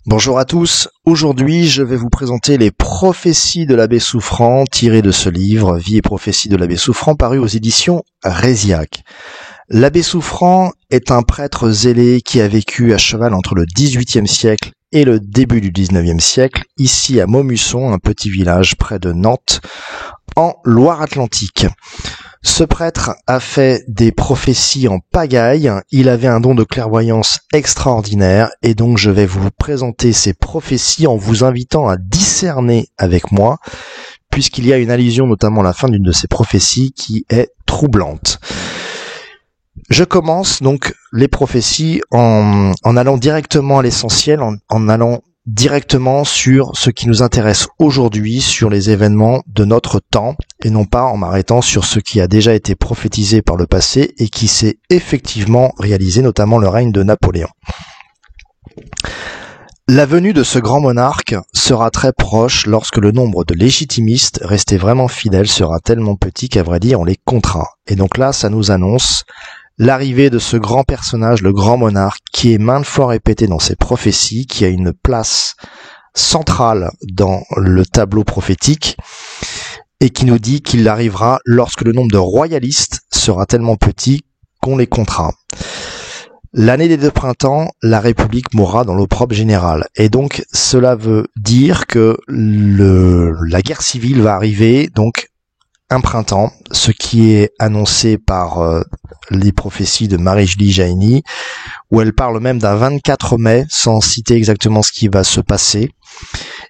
Bonjour à tous, aujourd'hui je vais vous présenter les prophéties de l'abbé Souffrant tirées de ce livre, Vie et prophéties de l'abbé Souffrant, paru aux éditions Réziac. L'abbé Souffrant est un prêtre zélé qui a vécu à cheval entre le XVIIIe siècle et le début du XIXe siècle, ici à Maumusson, un petit village près de Nantes, en Loire-Atlantique. Ce prêtre a fait des prophéties en pagaille, il avait un don de clairvoyance extraordinaire et donc je vais vous présenter ces prophéties en vous invitant à discerner avec moi, puisqu'il y a une allusion notamment à la fin d'une de ces prophéties qui est troublante. Je commence donc les prophéties en allant directement à l'essentiel, en allant directement sur ce qui nous intéresse aujourd'hui, sur les événements de notre temps, et non pas en m'arrêtant sur ce qui a déjà été prophétisé par le passé et qui s'est effectivement réalisé, notamment le règne de Napoléon. La venue de ce grand monarque sera très proche lorsque le nombre de légitimistes restés vraiment fidèles sera tellement petit qu'à vrai dire on les comptera. Et donc là, ça nous annonce l'arrivée de ce grand personnage, le grand monarque, qui est maintes fois répété dans ses prophéties, qui a une place centrale dans le tableau prophétique, et qui nous dit qu'il arrivera lorsque le nombre de royalistes sera tellement petit qu'on les comptera. L'année des deux printemps, la République mourra dans l'opprobre général. Et donc, cela veut dire que la guerre civile va arriver, donc, un printemps, ce qui est annoncé par les prophéties de Marie-Julie Jahenny, où elle parle même d'un 24 mai, sans citer exactement ce qui va se passer.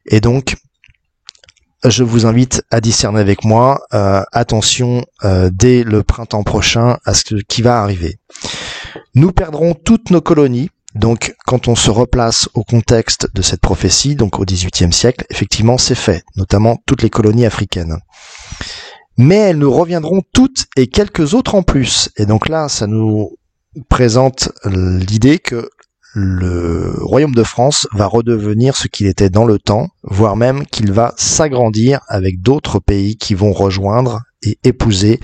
Et donc, je vous invite à discerner avec moi, attention, dès le printemps prochain, à ce qui va arriver. Nous perdrons toutes nos colonies. Donc, quand on se replace au contexte de cette prophétie, donc au XVIIIe siècle, effectivement, c'est fait, notamment toutes les colonies africaines. Mais elles nous reviendront toutes et quelques autres en plus. Et donc là, ça nous présente l'idée que le royaume de France va redevenir ce qu'il était dans le temps, voire même qu'il va s'agrandir avec d'autres pays qui vont rejoindre et épouser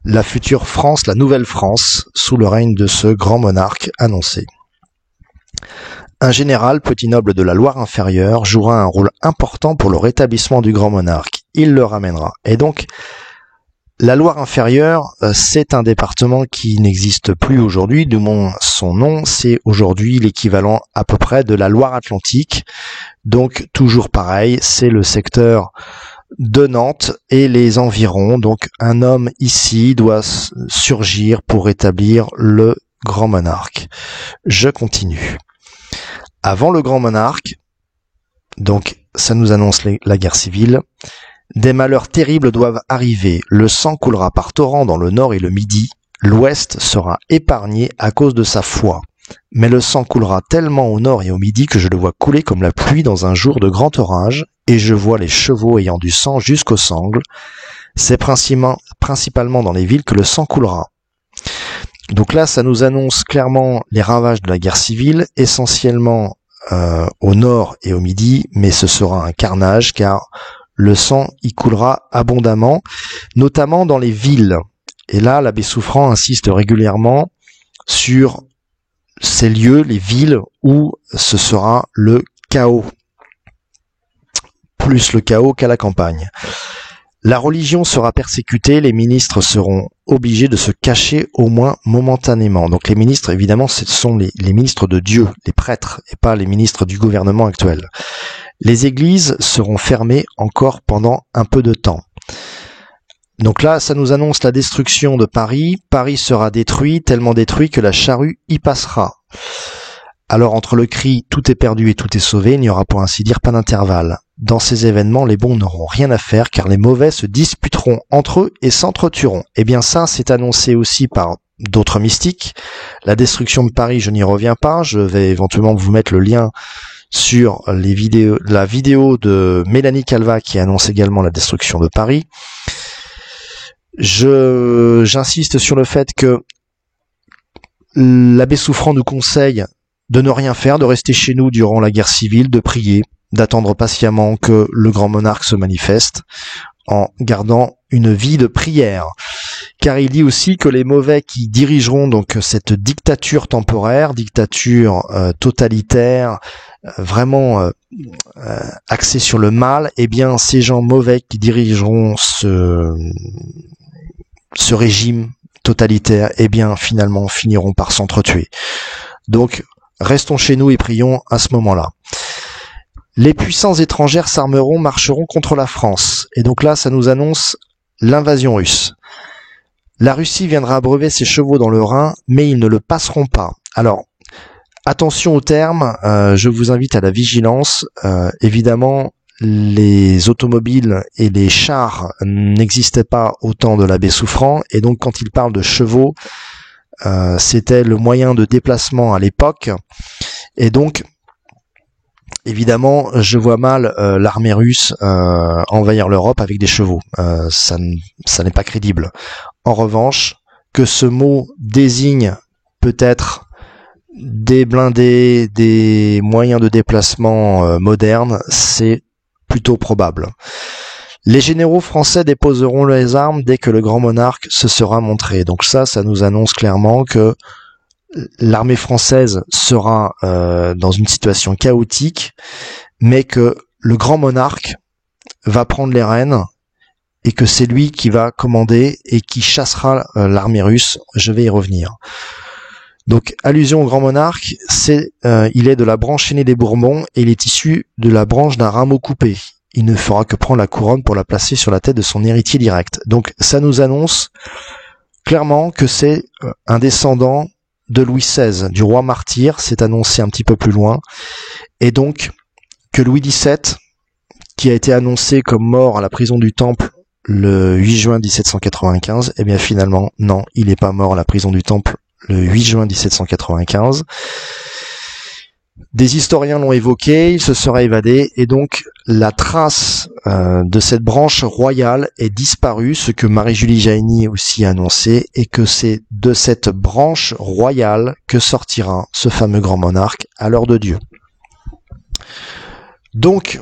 la future France, la nouvelle France, sous le règne de ce grand monarque annoncé. Un général, petit noble de la Loire inférieure, jouera un rôle important pour le rétablissement du grand monarque. Il le ramènera. Et donc, la Loire inférieure, c'est un département qui n'existe plus aujourd'hui, du moins son nom, c'est aujourd'hui l'équivalent à peu près de la Loire-Atlantique. Donc, toujours pareil, c'est le secteur de Nantes et les environs. Donc, un homme ici doit surgir pour rétablir le grand monarque. Je continue. Avant le grand monarque, donc ça nous annonce la guerre civile, des malheurs terribles doivent arriver. Le sang coulera par torrent dans le nord et le midi. L'ouest sera épargné à cause de sa foi. Mais le sang coulera tellement au nord et au midi que je le vois couler comme la pluie dans un jour de grand orage, et je vois les chevaux ayant du sang jusqu'aux sangles. C'est principalement dans les villes que le sang coulera. Donc là, ça nous annonce clairement les ravages de la guerre civile, essentiellement au nord et au midi, mais ce sera un carnage car le sang y coulera abondamment, notamment dans les villes. Et là, l'abbé Souffrant insiste régulièrement sur ces lieux, les villes où ce sera le chaos. Plus le chaos qu'à la campagne. La religion sera persécutée, les ministres seront obligés de se cacher au moins momentanément. Donc les ministres, évidemment, ce sont les ministres de Dieu, les prêtres, et pas les ministres du gouvernement actuel. Les églises seront fermées encore pendant un peu de temps. Donc là, ça nous annonce la destruction de Paris. Paris sera détruit, tellement détruit que la charrue y passera. Alors entre le cri « tout est perdu et tout est sauvé », il n'y aura pour ainsi dire pas d'intervalle. Dans ces événements, les bons n'auront rien à faire car les mauvais se disputeront entre eux et s'entretueront. Eh bien ça, c'est annoncé aussi par d'autres mystiques. La destruction de Paris, je n'y reviens pas. Je vais éventuellement vous mettre le lien sur la vidéo de Mélanie Calva qui annonce également la destruction de Paris. J'insiste sur le fait que l'abbé Souffrant nous conseille de ne rien faire, de rester chez nous durant la guerre civile, de prier, d'attendre patiemment que le grand monarque se manifeste en gardant une vie de prière. car il dit aussi que les mauvais qui dirigeront donc cette dictature temporaire, dictature totalitaire, vraiment axée sur le mal, eh bien ces gens mauvais qui dirigeront ce régime totalitaire, eh bien finalement finiront par s'entretuer. Donc restons chez nous et prions à ce moment-là. Les puissances étrangères s'armeront, marcheront contre la France. Et donc là, ça nous annonce l'invasion russe. La Russie viendra abreuver ses chevaux dans le Rhin, mais ils ne le passeront pas. Alors, attention aux termes, je vous invite à la vigilance. Évidemment, les automobiles et les chars n'existaient pas au temps de l'abbé Souffrant, et donc quand il parle de chevaux, c'était le moyen de déplacement à l'époque, et donc évidemment, je vois mal l'armée russe envahir l'Europe avec des chevaux. Ça n'est pas crédible. En revanche, que ce mot désigne peut-être des blindés, des moyens de déplacement modernes, c'est plutôt probable. Les généraux français déposeront les armes dès que le grand monarque se sera montré. Donc ça nous annonce clairement que l'armée française sera dans une situation chaotique, mais que le grand monarque va prendre les rênes et que c'est lui qui va commander et qui chassera l'armée russe. Je vais y revenir. Donc, allusion au grand monarque, il est de la branche aînée des Bourbons et il est issu de la branche d'un rameau coupé. Il ne fera que prendre la couronne pour la placer sur la tête de son héritier direct. Donc, ça nous annonce clairement que c'est un descendant de Louis XVI, du roi martyr, c'est annoncé un petit peu plus loin, et donc que Louis XVII, qui a été annoncé comme mort à la prison du Temple le 8 juin 1795, eh bien finalement, non, il n'est pas mort à la prison du Temple le 8 juin 1795. Des historiens l'ont évoqué, il se serait évadé, et donc la trace de cette branche royale est disparue, ce que Marie-Julie Jahenny aussi a annoncé, et que c'est de cette branche royale que sortira ce fameux grand monarque à l'heure de Dieu. Donc,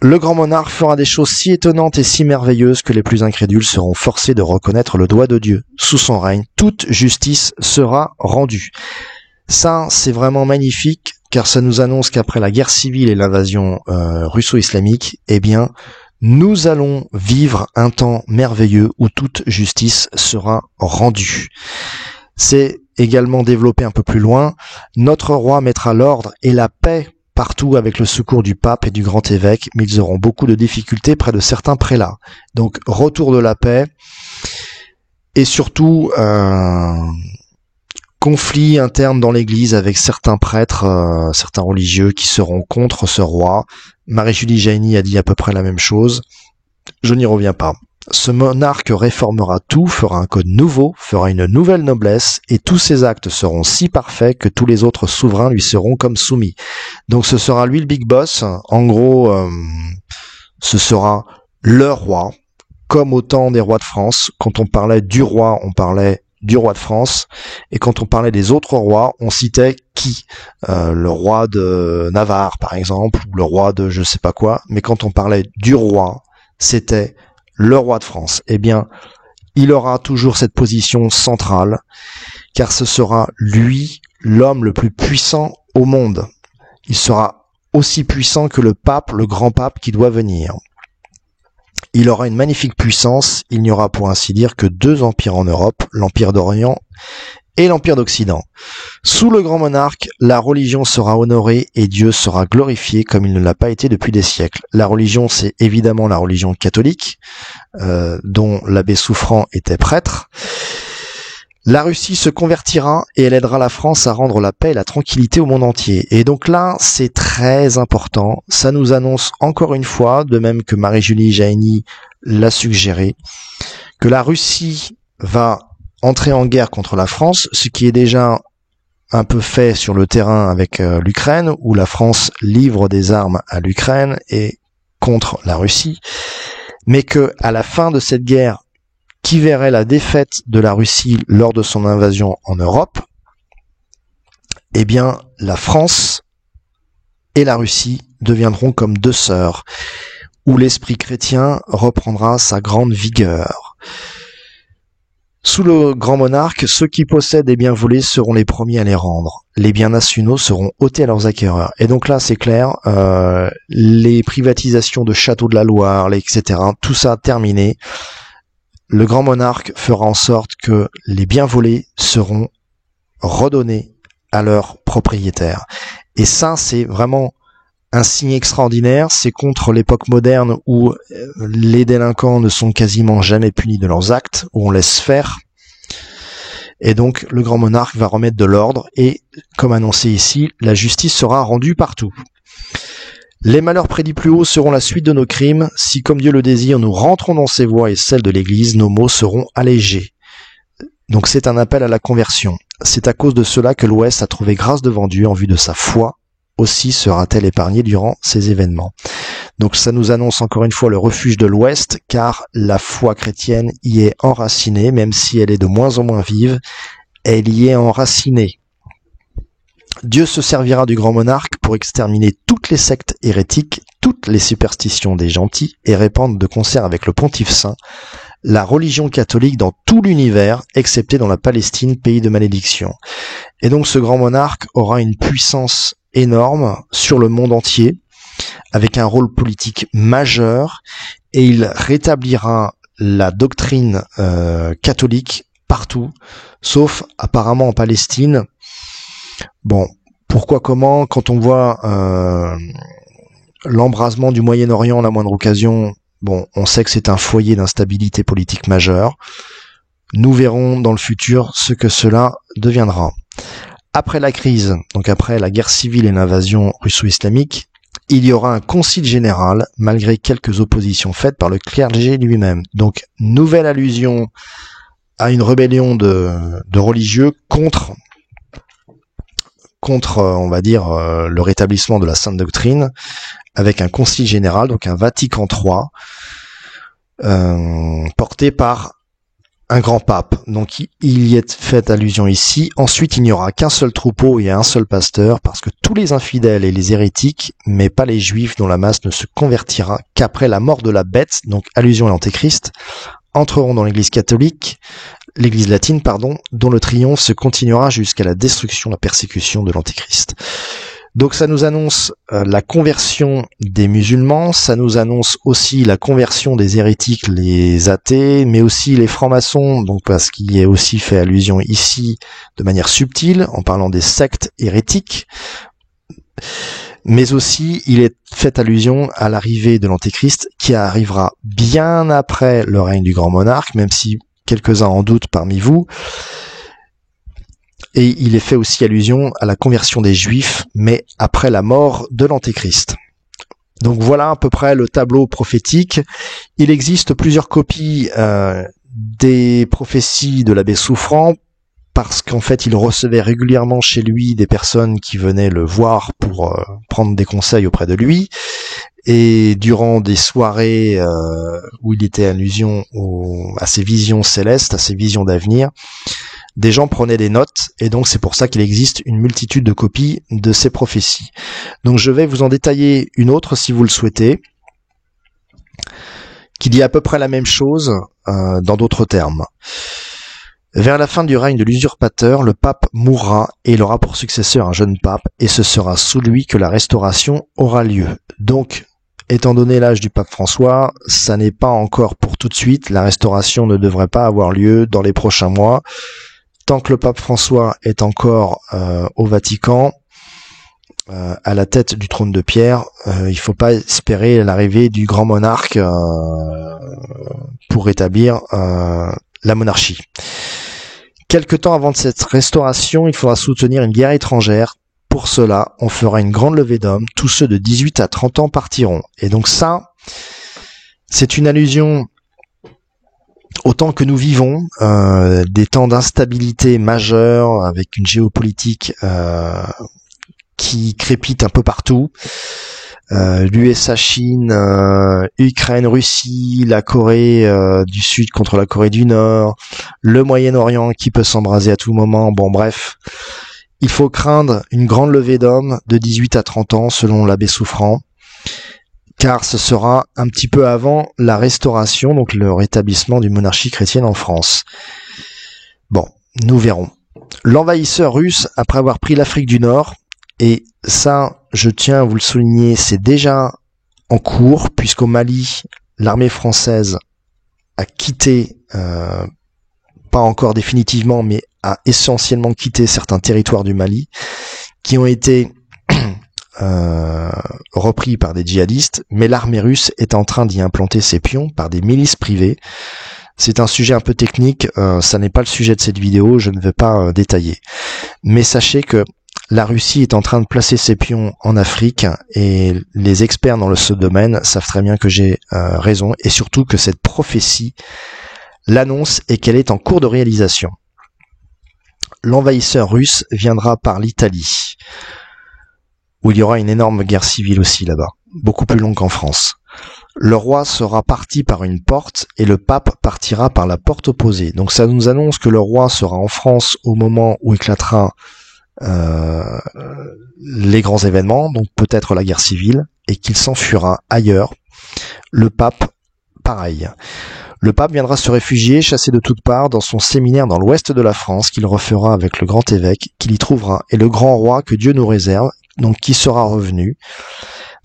le grand monarque fera des choses si étonnantes et si merveilleuses que les plus incrédules seront forcés de reconnaître le doigt de Dieu. Sous son règne, toute justice sera rendue. Ça, c'est vraiment magnifique, car ça nous annonce qu'après la guerre civile et l'invasion russo-islamique, eh bien, nous allons vivre un temps merveilleux où toute justice sera rendue. C'est également développé un peu plus loin. Notre roi mettra l'ordre et la paix partout avec le secours du pape et du grand évêque, mais ils auront beaucoup de difficultés près de certains prélats. Donc, retour de la paix, et surtout conflit interne dans l'église avec certains prêtres, certains religieux qui seront contre ce roi. Marie-Julie Jahenny a dit à peu près la même chose. Je n'y reviens pas. Ce monarque réformera tout, fera un code nouveau, fera une nouvelle noblesse, et tous ses actes seront si parfaits que tous les autres souverains lui seront comme soumis. Donc ce sera lui le big boss. En gros, ce sera le roi, comme au temps des rois de France. Quand on parlait du roi, on parlait du roi de France, et quand on parlait des autres rois, on citait qui, le roi de Navarre par exemple, ou le roi de je sais pas quoi, mais quand on parlait du roi, c'était le roi de France. Eh bien, il aura toujours cette position centrale, car ce sera lui, l'homme le plus puissant au monde. Il sera aussi puissant que le pape, le grand pape qui doit venir. Il aura une magnifique puissance, il n'y aura pour ainsi dire que deux empires en Europe, l'Empire d'Orient et l'Empire d'Occident. Sous le grand monarque, la religion sera honorée et Dieu sera glorifié comme il ne l'a pas été depuis des siècles. La religion, c'est évidemment la religion catholique, dont l'abbé Souffrant était prêtre. La Russie se convertira et elle aidera la France à rendre la paix et la tranquillité au monde entier. Et donc là, c'est très important. Ça nous annonce encore une fois, de même que Marie-Julie Jahenny l'a suggéré, que la Russie va entrer en guerre contre la France, ce qui est déjà un peu fait sur le terrain avec l'Ukraine, où la France livre des armes à l'Ukraine et contre la Russie, mais que à la fin de cette guerre, qui verrait la défaite de la Russie lors de son invasion en Europe, eh bien, la France et la Russie deviendront comme deux sœurs, où l'esprit chrétien reprendra sa grande vigueur. Sous le grand monarque, ceux qui possèdent des biens volés seront les premiers à les rendre. Les biens nationaux seront ôtés à leurs acquéreurs. Et donc là, c'est clair, les privatisations de châteaux de la Loire, etc., tout ça terminé. Le grand monarque fera en sorte que les biens volés seront redonnés à leurs propriétaires. Et ça, c'est vraiment un signe extraordinaire. C'est contre l'époque moderne où les délinquants ne sont quasiment jamais punis de leurs actes, où on laisse faire. Et donc, le grand monarque va remettre de l'ordre et, comme annoncé ici, la justice sera rendue partout. Les malheurs prédits plus haut seront la suite de nos crimes. Si, comme Dieu le désire, nous rentrons dans ses voies et celles de l'Église, nos maux seront allégés. Donc c'est un appel à la conversion. C'est à cause de cela que l'Ouest a trouvé grâce devant Dieu en vue de sa foi. Aussi sera-t-elle épargnée durant ces événements. Donc ça nous annonce encore une fois le refuge de l'Ouest, car la foi chrétienne y est enracinée, même si elle est de moins en moins vive, elle y est enracinée. Dieu se servira du grand monarque pour exterminer toutes les sectes hérétiques, toutes les superstitions des gentils et répandre de concert avec le Pontife Saint la religion catholique dans tout l'univers, excepté dans la Palestine, pays de malédiction. Et donc ce grand monarque aura une puissance énorme sur le monde entier, avec un rôle politique majeur, et il rétablira la doctrine catholique partout, sauf apparemment en Palestine. Bon, pourquoi, comment, quand on voit l'embrasement du Moyen-Orient à la moindre occasion, bon, on sait que c'est un foyer d'instabilité politique majeure. Nous verrons dans le futur ce que cela deviendra. Après la crise, donc après la guerre civile et l'invasion russo-islamique, il y aura un concile général, malgré quelques oppositions faites par le clergé lui-même. Donc, nouvelle allusion à une rébellion de religieux contre, on va dire, le rétablissement de la Sainte Doctrine, avec un concile général, donc un Vatican III, porté par un grand pape. Donc il y est fait allusion ici. Ensuite, il n'y aura qu'un seul troupeau et un seul pasteur, parce que tous les infidèles et les hérétiques, mais pas les juifs dont la masse ne se convertira qu'après la mort de la bête, donc allusion à l'Antéchrist, entreront dans l'église catholique, l'église latine, dont le triomphe se continuera jusqu'à la destruction, la persécution de l'Antéchrist. Donc ça nous annonce la conversion des musulmans, ça nous annonce aussi la conversion des hérétiques, les athées, mais aussi les francs-maçons, donc parce qu'il y a aussi fait allusion ici de manière subtile en parlant des sectes hérétiques, mais aussi il est fait allusion à l'arrivée de l'Antéchrist qui arrivera bien après le règne du grand monarque, même si quelques-uns en doutent parmi vous. Et il est fait aussi allusion à la conversion des Juifs, mais après la mort de l'Antéchrist. Donc voilà à peu près le tableau prophétique. Il existe plusieurs copies des prophéties de l'abbé Souffrant, parce qu'en fait il recevait régulièrement chez lui des personnes qui venaient le voir pour prendre des conseils auprès de lui. Et durant des soirées où il était allusion à ses visions célestes, à ses visions d'avenir, des gens prenaient des notes, et donc c'est pour ça qu'il existe une multitude de copies de ces prophéties. Donc je vais vous en détailler une autre si vous le souhaitez, qui dit à peu près la même chose dans d'autres termes. Vers la fin du règne de l'usurpateur, le pape mourra et il aura pour successeur un jeune pape, et ce sera sous lui que la restauration aura lieu. Donc, étant donné l'âge du pape François, ça n'est pas encore pour tout de suite, la restauration ne devrait pas avoir lieu dans les prochains mois. Tant que le pape François est encore au Vatican, à la tête du trône de pierre, il ne faut pas espérer l'arrivée du grand monarque pour rétablir la monarchie. Quelque temps avant de cette restauration, il faudra soutenir une guerre étrangère. Pour cela, on fera une grande levée d'hommes. Tous ceux de 18 à 30 ans partiront. Et donc ça, c'est une allusion au temps que nous vivons, des temps d'instabilité majeure, avec une géopolitique qui crépite un peu partout. L'USA, Chine, Ukraine, Russie, la Corée du Sud contre la Corée du Nord, le Moyen-Orient qui peut s'embraser à tout moment. Bon, bref, il faut craindre une grande levée d'hommes de 18 à 30 ans, selon l'abbé Souffrant, car ce sera un petit peu avant la restauration, donc le rétablissement d'une monarchie chrétienne en France. nous verrons. L'envahisseur russe, après avoir pris l'Afrique du Nord, et ça, je tiens à vous le souligner, c'est déjà en cours, puisqu'au Mali, l'armée française a quitté, pas encore définitivement, mais a essentiellement quitté certains territoires du Mali, qui ont été repris par des djihadistes, mais l'armée russe est en train d'y implanter ses pions par des milices privées. C'est un sujet un peu technique, ça n'est pas le sujet de cette vidéo, je ne vais pas détailler. Mais sachez que la Russie est en train de placer ses pions en Afrique et les experts dans ce domaine savent très bien que j'ai raison et surtout que cette prophétie l'annonce et qu'elle est en cours de réalisation. L'envahisseur russe viendra par l'Italie, où il y aura une énorme guerre civile aussi là-bas, beaucoup plus longue qu'en France. Le roi sera parti par une porte et le pape partira par la porte opposée. Donc ça nous annonce que le roi sera en France au moment où éclatera les grands événements, donc peut-être la guerre civile, et qu'il s'enfuira ailleurs. Le pape, pareil. Le pape viendra se réfugier, chassé de toutes parts, dans son séminaire dans l'ouest de la France, qu'il refera avec le grand évêque, qu'il y trouvera, et le grand roi que Dieu nous réserve, donc qui sera revenu,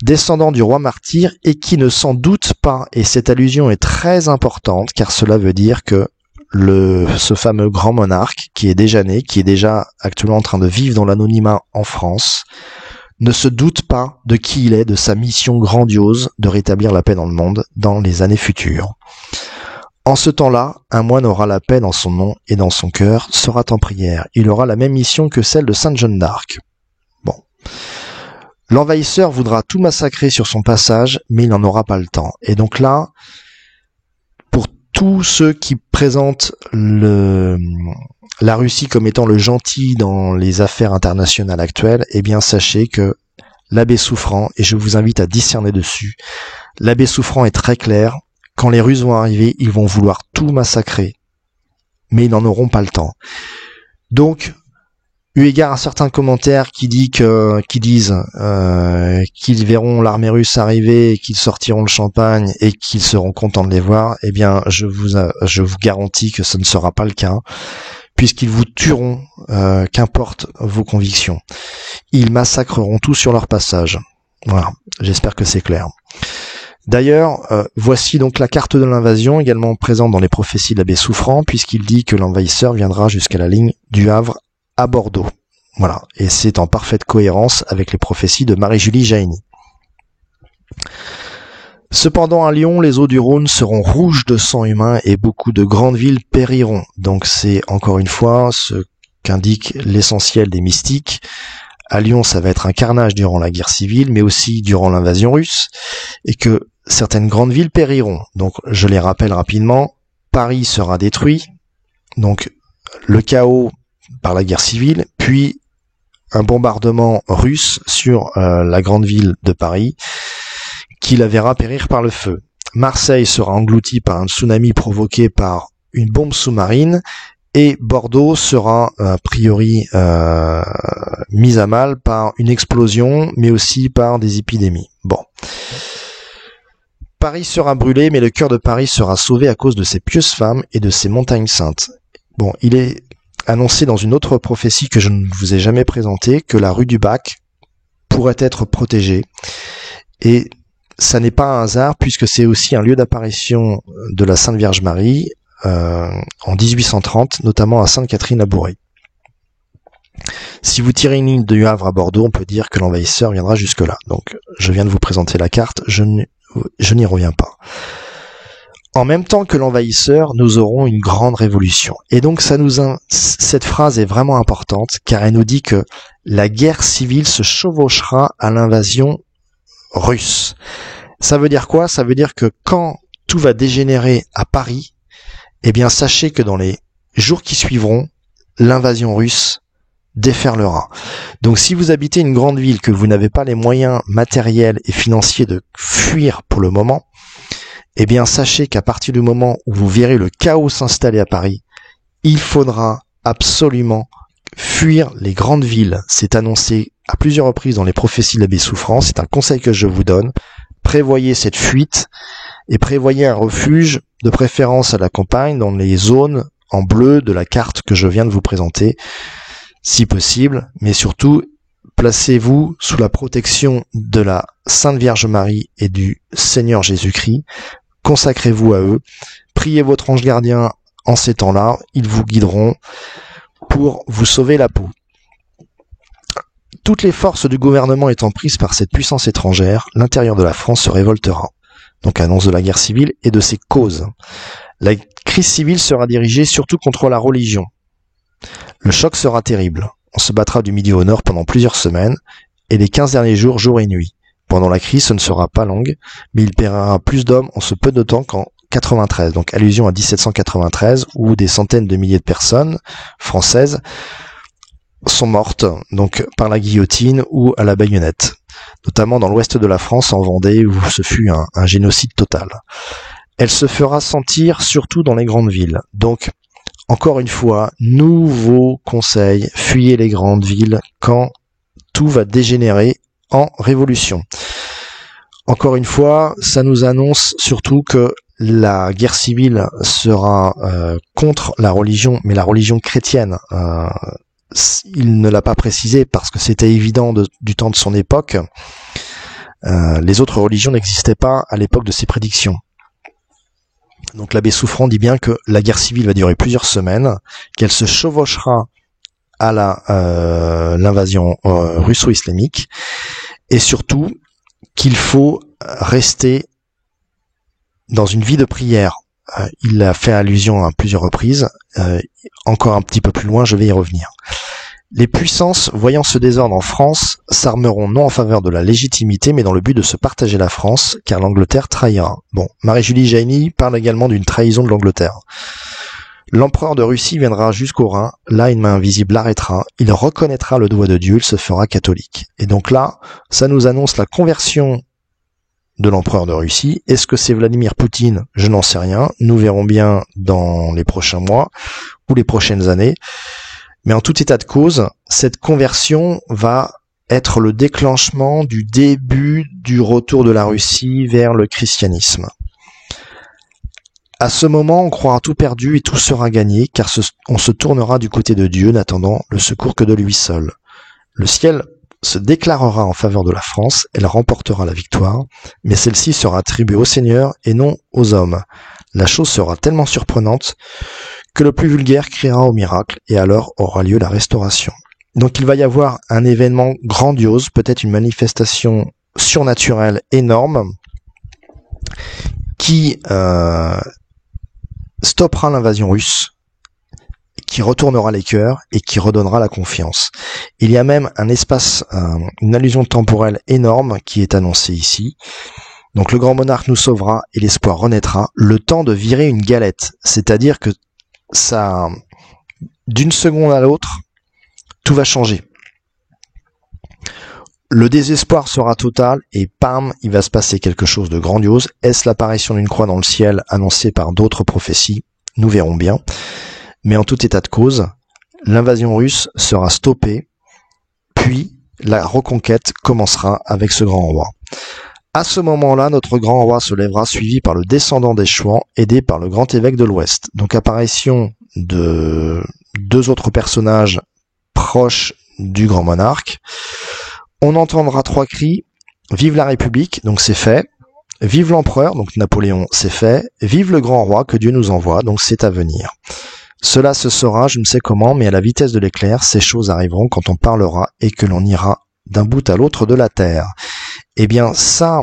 descendant du roi martyr, et qui ne s'en doute pas, et cette allusion est très importante, car cela veut dire que ce fameux grand monarque, qui est déjà né, qui est déjà actuellement en train de vivre dans l'anonymat en France, ne se doute pas de qui il est, de sa mission grandiose de rétablir la paix dans le monde dans les années futures. En ce temps-là, un moine aura la paix dans son nom et dans son cœur, sera en prière. Il aura la même mission que celle de Sainte Jeanne d'Arc. Bon. L'envahisseur voudra tout massacrer sur son passage, mais il n'en aura pas le temps. Et donc là, pour tous ceux qui présentent la Russie comme étant le gentil dans les affaires internationales actuelles, eh bien sachez que l'abbé Souffrant, et je vous invite à discerner dessus, l'abbé Souffrant est très clair. Quand les Russes vont arriver, ils vont vouloir tout massacrer, mais ils n'en auront pas le temps. Donc, eu égard à certains commentaires qui disent qu'ils verront l'armée russe arriver, qu'ils sortiront le champagne et qu'ils seront contents de les voir, eh bien, je vous garantis que ce ne sera pas le cas, puisqu'ils vous tueront, qu'importe vos convictions. Ils massacreront tout sur leur passage. Voilà, j'espère que c'est clair. D'ailleurs, voici donc la carte de l'invasion, également présente dans les prophéties de l'abbé Souffrant, puisqu'il dit que l'envahisseur viendra jusqu'à la ligne du Havre à Bordeaux. Voilà, et c'est en parfaite cohérence avec les prophéties de Marie-Julie Jahenny. Cependant, à Lyon, les eaux du Rhône seront rouges de sang humain et beaucoup de grandes villes périront. Donc c'est encore une fois ce qu'indique l'essentiel des mystiques. À Lyon, ça va être un carnage durant la guerre civile, mais aussi durant l'invasion russe, et que certaines grandes villes périront. Donc, je les rappelle rapidement, Paris sera détruit, donc le chaos par la guerre civile, puis un bombardement russe sur la grande ville de Paris, qui la verra périr par le feu. Marseille sera engloutie par un tsunami provoqué par une bombe sous-marine, et Bordeaux sera a priori mise à mal par une explosion, mais aussi par des épidémies. Bon. Paris sera brûlé, mais le cœur de Paris sera sauvé à cause de ses pieuses femmes et de ses montagnes saintes. Bon, il est annoncé dans une autre prophétie que je ne vous ai jamais présentée, que la rue du Bac pourrait être protégée. Et ça n'est pas un hasard, puisque c'est aussi un lieu d'apparition de la Sainte Vierge Marie, en 1830, notamment à Sainte-Catherine-la-Bourrée. Si vous tirez une ligne du Havre à Bordeaux, on peut dire que l'envahisseur viendra jusque-là. Donc, je viens de vous présenter la carte, je n'y reviens pas. En même temps que l'envahisseur, nous aurons une grande révolution. Et donc, cette phrase est vraiment importante, car elle nous dit que la guerre civile se chevauchera à l'invasion russe. Ça veut dire quoi? Ça veut dire que quand tout va dégénérer à Paris, eh bien, sachez que dans les jours qui suivront, l'invasion russe déferlera. Donc, si vous habitez une grande ville, que vous n'avez pas les moyens matériels et financiers de fuir pour le moment, eh bien, sachez qu'à partir du moment où vous verrez le chaos s'installer à Paris, il faudra absolument fuir les grandes villes. C'est annoncé à plusieurs reprises dans les prophéties de l'abbé Souffrant. C'est un conseil que je vous donne. Prévoyez cette fuite et prévoyez un refuge, de préférence à la campagne, dans les zones en bleu de la carte que je viens de vous présenter, si possible, mais surtout, placez-vous sous la protection de la Sainte Vierge Marie et du Seigneur Jésus-Christ. Consacrez-vous à eux. Priez votre ange gardien en ces temps-là. Ils vous guideront pour vous sauver la peau. Toutes les forces du gouvernement étant prises par cette puissance étrangère, l'intérieur de la France se révoltera. Donc annonce de la guerre civile et de ses causes. La crise civile sera dirigée surtout contre la religion. Le choc sera terrible. On se battra du midi au nord pendant plusieurs semaines, et les 15 derniers jours, jour et nuit. Pendant la crise, ce ne sera pas longue, mais il paiera plus d'hommes en ce peu de temps qu'en 93. Donc allusion à 1793, où des centaines de milliers de personnes françaises sont mortes, donc par la guillotine ou à la baïonnette. Notamment dans l'ouest de la France, en Vendée, où ce fut un génocide total. Elle se fera sentir surtout dans les grandes villes. Donc, encore une fois, nouveau conseil, fuyez les grandes villes quand tout va dégénérer en révolution. Encore une fois, ça nous annonce surtout que la guerre civile sera contre la religion, mais la religion chrétienne. Il ne l'a pas précisé parce que c'était évident du temps de son époque. Les autres religions n'existaient pas à l'époque de ses prédictions. Donc l'abbé Souffrant dit bien que la guerre civile va durer plusieurs semaines, qu'elle se chevauchera à l'invasion russo-islamique, et surtout qu'il faut rester dans une vie de prière. Il a fait allusion à plusieurs reprises. Encore un petit peu plus loin, je vais y revenir. Les puissances, voyant ce désordre en France, s'armeront non en faveur de la légitimité, mais dans le but de se partager la France, car l'Angleterre trahira. Bon, Marie-Julie Jaïny parle également d'une trahison de l'Angleterre. L'empereur de Russie viendra jusqu'au Rhin, là une main invisible l'arrêtera, il reconnaîtra le doigt de Dieu, il se fera catholique. Et donc là, ça nous annonce la conversion de l'empereur de Russie. Est-ce que c'est Vladimir Poutine? Je n'en sais rien. Nous verrons bien dans les prochains mois ou les prochaines années. Mais en tout état de cause, cette conversion va être le déclenchement du début du retour de la Russie vers le christianisme. À ce moment, on croira tout perdu et tout sera gagné, car on se tournera du côté de Dieu, n'attendant le secours que de lui seul. Le ciel se déclarera en faveur de la France, elle remportera la victoire, mais celle-ci sera attribuée au Seigneur et non aux hommes. La chose sera tellement surprenante que le plus vulgaire criera au miracle, et alors aura lieu la restauration. Donc il va y avoir un événement grandiose, peut-être une manifestation surnaturelle énorme, qui stoppera l'invasion russe, qui retournera les cœurs et qui redonnera la confiance. Il y a même un espace, une allusion temporelle énorme qui est annoncée ici. Donc le grand monarque nous sauvera et l'espoir renaîtra, le temps de virer une galette. C'est-à-dire que ça, d'une seconde à l'autre, tout va changer. Le désespoir sera total et pam, il va se passer quelque chose de grandiose. Est-ce l'apparition d'une croix dans le ciel annoncée par d'autres prophéties? Nous verrons bien. Mais en tout état de cause, l'invasion russe sera stoppée, puis la reconquête commencera avec ce grand roi. À ce moment-là, notre grand roi se lèvera, suivi par le descendant des Chouans, aidé par le grand évêque de l'Ouest. Donc apparition de deux autres personnages proches du grand monarque. On entendra trois cris, vive la République, donc c'est fait, vive l'empereur, donc Napoléon, c'est fait, vive le grand roi que Dieu nous envoie, donc c'est à venir. Cela se saura, je ne sais comment, mais à la vitesse de l'éclair, ces choses arriveront quand on parlera et que l'on ira d'un bout à l'autre de la terre. Eh bien ça,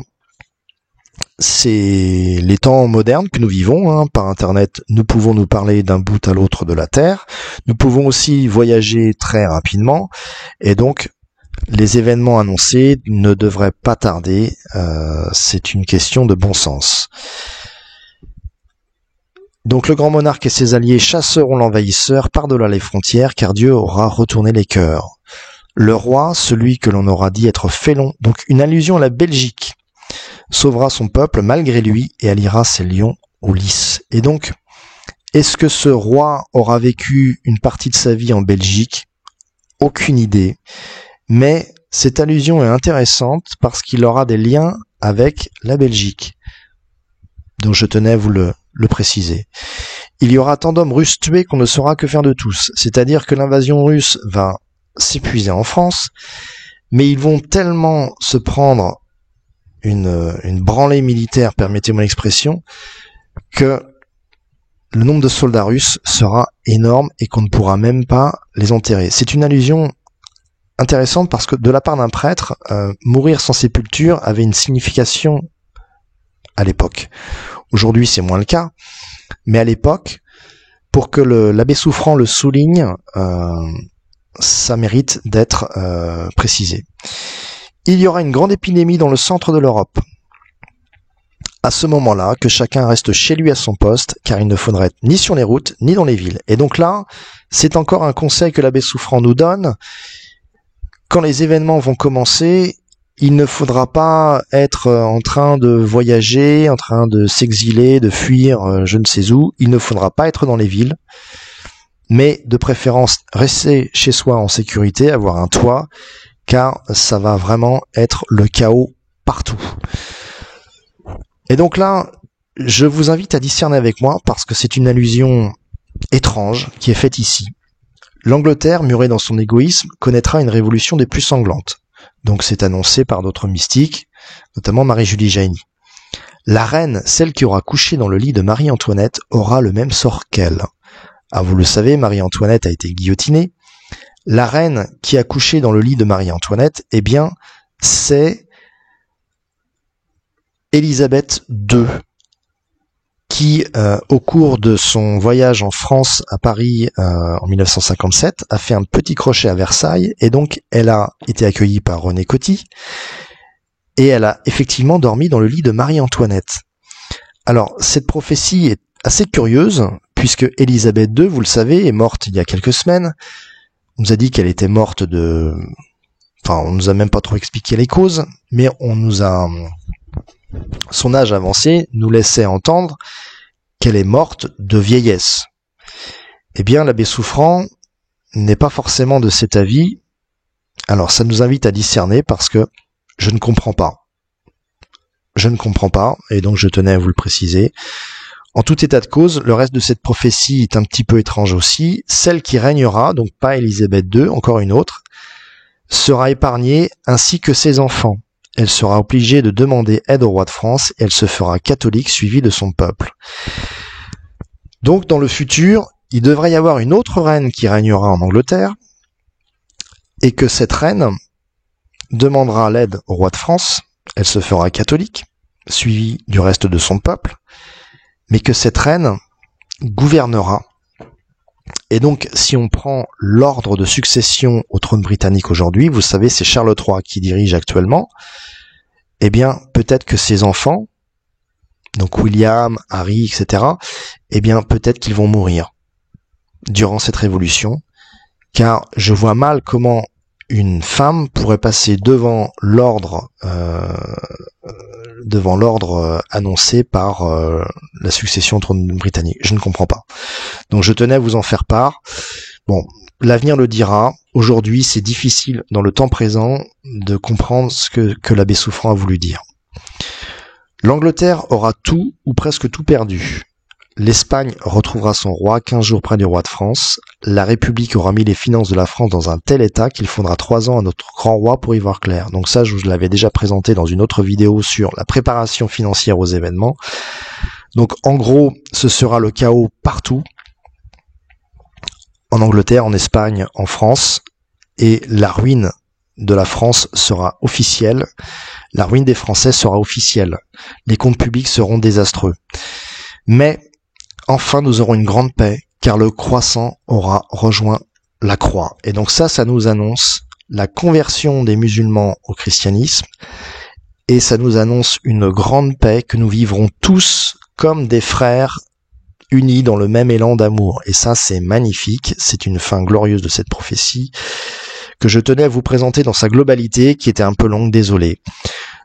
c'est les temps modernes que nous vivons. Par Internet, nous pouvons nous parler d'un bout à l'autre de la terre. Nous pouvons aussi voyager très rapidement. Et donc, les événements annoncés ne devraient pas tarder. C'est une question de bon sens. Donc le grand monarque et ses alliés chasseront l'envahisseur par-delà les frontières, car Dieu aura retourné les cœurs. Le roi, celui que l'on aura dit être félon, donc une allusion à la Belgique, sauvera son peuple malgré lui et alliera ses lions aux lys. Et donc, est-ce que ce roi aura vécu une partie de sa vie en Belgique? Aucune idée. Mais cette allusion est intéressante parce qu'il aura des liens avec la Belgique. Donc je tenais à vous le préciser. Il y aura tant d'hommes russes tués qu'on ne saura que faire de tous. C'est-à-dire que l'invasion russe va s'épuiser en France, mais ils vont tellement se prendre une branlée militaire, permettez-moi l'expression, que le nombre de soldats russes sera énorme et qu'on ne pourra même pas les enterrer. C'est une allusion intéressante parce que de la part d'un prêtre, mourir sans sépulture avait une signification à l'époque. Aujourd'hui, c'est moins le cas, mais à l'époque, pour que l'abbé Souffrant le souligne, ça mérite d'être précisé. Il y aura une grande épidémie dans le centre de l'Europe. À ce moment-là, que chacun reste chez lui à son poste, car il ne faudrait être ni sur les routes, ni dans les villes. Et donc là, c'est encore un conseil que l'abbé Souffrant nous donne. Quand les événements vont commencer, il ne faudra pas être en train de voyager, en train de s'exiler, de fuir je ne sais où. Il ne faudra pas être dans les villes, mais de préférence rester chez soi en sécurité, avoir un toit, car ça va vraiment être le chaos partout. Et donc là, je vous invite à discerner avec moi, parce que c'est une allusion étrange qui est faite ici. L'Angleterre, murée dans son égoïsme, connaîtra une révolution des plus sanglantes. Donc c'est annoncé par d'autres mystiques, notamment Marie-Julie Jaïny. La reine, celle qui aura couché dans le lit de Marie-Antoinette, aura le même sort qu'elle. Ah, vous le savez, Marie-Antoinette a été guillotinée. La reine qui a couché dans le lit de Marie-Antoinette, eh bien, c'est Élisabeth II, qui, au cours de son voyage en France, à Paris, en 1957, a fait un petit crochet à Versailles, et donc elle a été accueillie par René Coty, et elle a effectivement dormi dans le lit de Marie-Antoinette. Alors, cette prophétie est assez curieuse, puisque Élisabeth II, vous le savez, est morte il y a quelques semaines. On nous a dit qu'elle était morte de... Enfin, on nous a même pas trop expliqué les causes, mais on nous a... Son âge avancé nous laissait entendre qu'elle est morte de vieillesse. Eh bien, l'abbé Souffrant n'est pas forcément de cet avis. Alors, ça nous invite à discerner parce que je ne comprends pas. Je ne comprends pas, et donc je tenais à vous le préciser. En tout état de cause, le reste de cette prophétie est un petit peu étrange aussi. Celle qui régnera, donc pas Élisabeth II, encore une autre, sera épargnée ainsi que ses enfants. Elle sera obligée de demander aide au roi de France et elle se fera catholique suivie de son peuple. Donc dans le futur, il devrait y avoir une autre reine qui régnera en Angleterre et que cette reine demandera l'aide au roi de France, elle se fera catholique, suivie du reste de son peuple, mais que cette reine gouvernera. Et donc, si on prend l'ordre de succession au trône britannique aujourd'hui, vous savez, c'est Charles III qui dirige actuellement, eh bien, peut-être que ses enfants, donc William, Harry, etc., eh bien, peut-être qu'ils vont mourir durant cette révolution, car je vois mal comment une femme pourrait passer devant l'ordre annoncé par la succession au trône britannique. Je ne comprends pas. Donc je tenais à vous en faire part. Bon, l'avenir le dira. Aujourd'hui, c'est difficile dans le temps présent de comprendre ce que l'abbé Souffrant a voulu dire. L'Angleterre aura tout ou presque tout perdu. L'Espagne retrouvera son roi 15 jours près du roi de France. La République aura mis les finances de la France dans un tel état qu'il faudra 3 ans à notre grand roi pour y voir clair. Donc ça, je vous l'avais déjà présenté dans une autre vidéo sur la préparation financière aux événements. Donc en gros, ce sera le chaos partout. En Angleterre, en Espagne, en France. Et la ruine de la France sera officielle. La ruine des Français sera officielle. Les comptes publics seront désastreux. Mais enfin, nous aurons une grande paix, car le croissant aura rejoint la croix. Et donc ça nous annonce la conversion des musulmans au christianisme, et ça nous annonce une grande paix que nous vivrons tous comme des frères unis dans le même élan d'amour. Et ça, c'est magnifique, c'est une fin glorieuse de cette prophétie, que je tenais à vous présenter dans sa globalité, qui était un peu longue, désolé.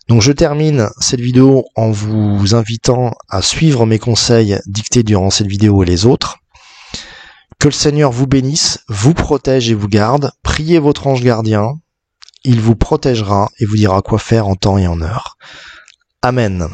Donc je termine cette vidéo en vous invitant à suivre mes conseils dictés durant cette vidéo et les autres. Que le Seigneur vous bénisse, vous protège et vous garde. Priez votre ange gardien, il vous protégera et vous dira quoi faire en temps et en heure. Amen.